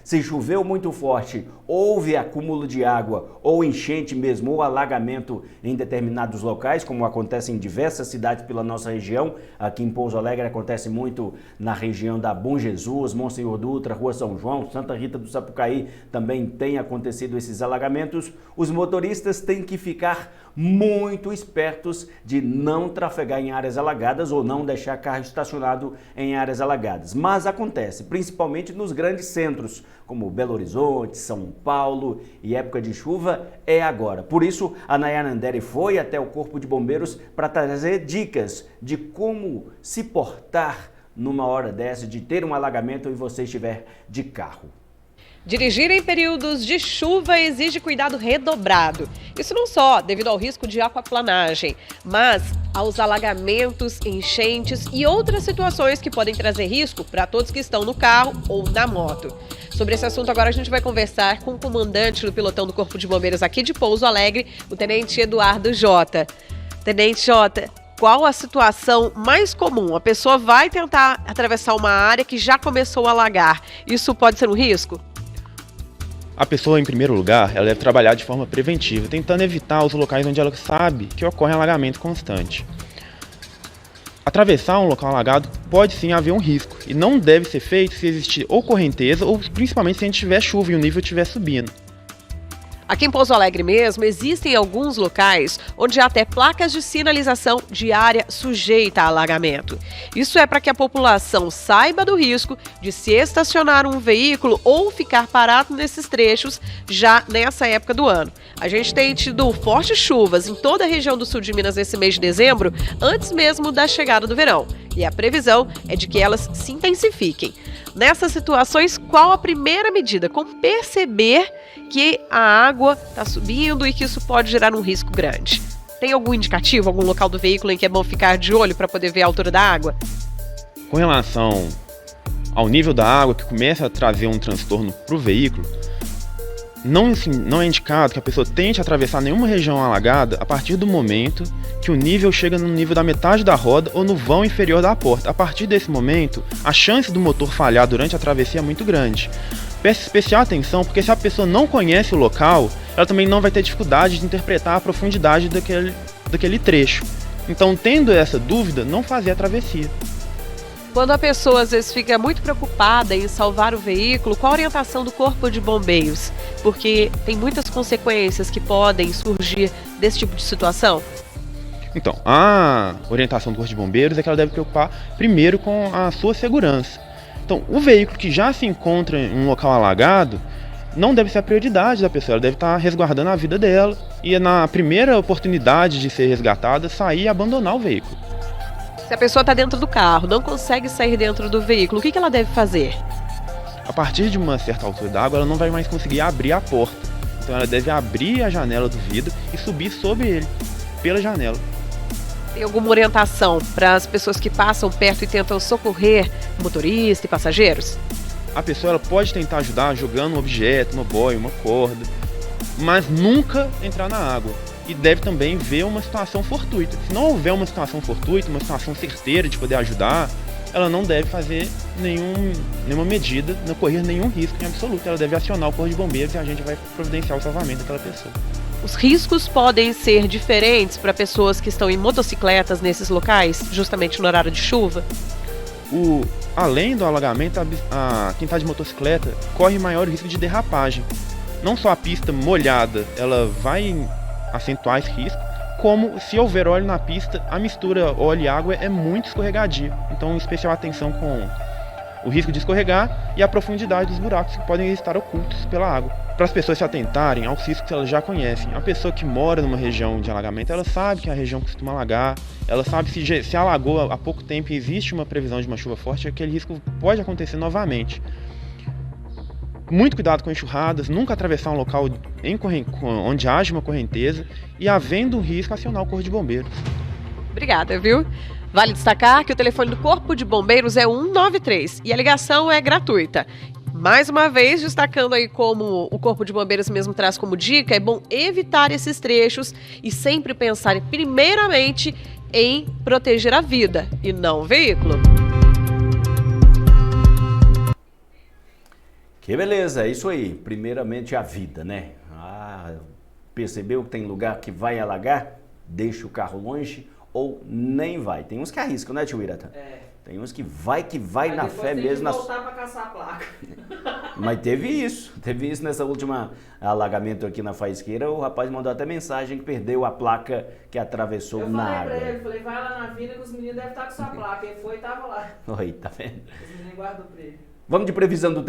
Se choveu muito forte, houve acúmulo de água ou enchente mesmo, ou alagamento em determinados locais, como acontece em diversas cidades pela nossa região. Aqui em Pouso Alegre acontece muito na região da Bom Jesus, Monsenhor Dutra, Rua São João, Santa Rita do Sapucaí, também tem acontecido esses alagamentos. Os motoristas têm que ficar muito espertos de não trafegar em áreas alagadas ou não deixar carro estacionado em áreas alagadas. Mas acontece, principalmente nos grandes centros, como Belo Horizonte, São Paulo, e época de chuva é agora. Por isso, a Nayara Andere foi até o Corpo de Bombeiros para trazer dicas de como se portar numa hora dessa, de ter um alagamento e você estiver de carro. Dirigir em períodos de chuva exige cuidado redobrado. Isso não só devido ao risco de aquaplanagem, mas aos alagamentos, enchentes e outras situações que podem trazer risco para todos que estão no carro ou na moto. Sobre esse assunto agora a gente vai conversar com o comandante do pelotão do Corpo de Bombeiros aqui de Pouso Alegre, o Tenente Eduardo Jota. Tenente Jota, qual a situação mais comum? A pessoa vai tentar atravessar uma área que já começou a alagar. Isso pode ser um risco? A pessoa, em primeiro lugar, ela deve trabalhar de forma preventiva, tentando evitar os locais onde ela sabe que ocorre alagamento constante. Atravessar um local alagado pode sim haver um risco, e não deve ser feito se existir ou correnteza, ou principalmente se a gente tiver chuva e o nível estiver subindo. Aqui em Pouso Alegre mesmo, existem alguns locais onde há até placas de sinalização de área sujeita a alagamento. Isso é para que a população saiba do risco de se estacionar um veículo ou ficar parado nesses trechos já nessa época do ano. A gente tem tido fortes chuvas em toda a região do sul de Minas nesse mês de dezembro, antes mesmo da chegada do verão. E a previsão é de que elas se intensifiquem. Nessas situações, qual a primeira medida? Como perceber que a água está subindo e que isso pode gerar um risco grande? Tem algum indicativo, algum local do veículo em que é bom ficar de olho para poder ver a altura da água? Com relação ao nível da água que começa a trazer um transtorno para o veículo, não é indicado que a pessoa tente atravessar nenhuma região alagada a partir do momento que o nível chega no nível da metade da roda ou no vão inferior da porta. A partir desse momento, a chance do motor falhar durante a travessia é muito grande. Peço especial atenção porque se a pessoa não conhece o local, ela também não vai ter dificuldade de interpretar a profundidade daquele trecho. Então, tendo essa dúvida, não fazer a travessia. Quando a pessoa às vezes fica muito preocupada em salvar o veículo, qual a orientação do Corpo de Bombeiros? Porque tem muitas consequências que podem surgir desse tipo de situação. Então, a orientação do Corpo de Bombeiros é que ela deve preocupar primeiro com a sua segurança. Então, o veículo que já se encontra em um local alagado não deve ser a prioridade da pessoa, ela deve estar resguardando a vida dela e na primeira oportunidade de ser resgatada, sair e abandonar o veículo. Se a pessoa está dentro do carro, não consegue sair dentro do veículo, o que ela deve fazer? A partir de uma certa altura da água, ela não vai mais conseguir abrir a porta. Então ela deve abrir a janela do vidro e subir sobre ele, pela janela. Tem alguma orientação para as pessoas que passam perto e tentam socorrer motorista e passageiros? A pessoa ela pode tentar ajudar jogando um objeto, uma boia, uma corda, mas nunca entrar na água. E deve também ver uma situação fortuita. Se não houver uma situação fortuita, uma situação certeira de poder ajudar, ela não deve fazer nenhuma medida, não correr nenhum risco em absoluto. Ela deve acionar o Corpo de Bombeiros e a gente vai providenciar o salvamento daquela pessoa. Os riscos podem ser diferentes para pessoas que estão em motocicletas nesses locais, justamente no horário de chuva? Além do alagamento, quem está de motocicleta corre maior risco de derrapagem. Não só a pista molhada, ela vai acentuar esse risco, como se houver óleo na pista, a mistura óleo e água é muito escorregadia. Então, especial atenção com o risco de escorregar e a profundidade dos buracos que podem estar ocultos pela água. Para as pessoas se atentarem aos riscos que elas já conhecem. A pessoa que mora numa região de alagamento, ela sabe que a região costuma alagar, ela sabe se alagou há pouco tempo e existe uma previsão de uma chuva forte, aquele risco pode acontecer novamente. Muito cuidado com enxurradas, nunca atravessar um local onde haja uma correnteza e, havendo um risco, acionar o Corpo de Bombeiros. Obrigada, viu? Vale destacar que o telefone do Corpo de Bombeiros é 193 e a ligação é gratuita. Mais uma vez, destacando aí como o Corpo de Bombeiros mesmo traz como dica, é bom evitar esses trechos e sempre pensar primeiramente em proteger a vida e não o veículo. Que beleza, é isso aí. Primeiramente a vida, né? Percebeu que tem lugar que vai alagar? Deixa o carro longe ou nem vai. Tem uns que arriscam, né, tio Irata? Tem uns que vai na fé mesmo. Mas voltar para caçar a placa. Mas teve isso nessa última alagamento aqui na Faisqueira. O rapaz mandou até mensagem que perdeu a placa que atravessou na água. Eu falei, vai lá na vila que os meninos devem estar com sua placa. Ele foi e tava lá. Oi, tá vendo? Os meninos guardam pra ele. Vamos de previsão do tempo.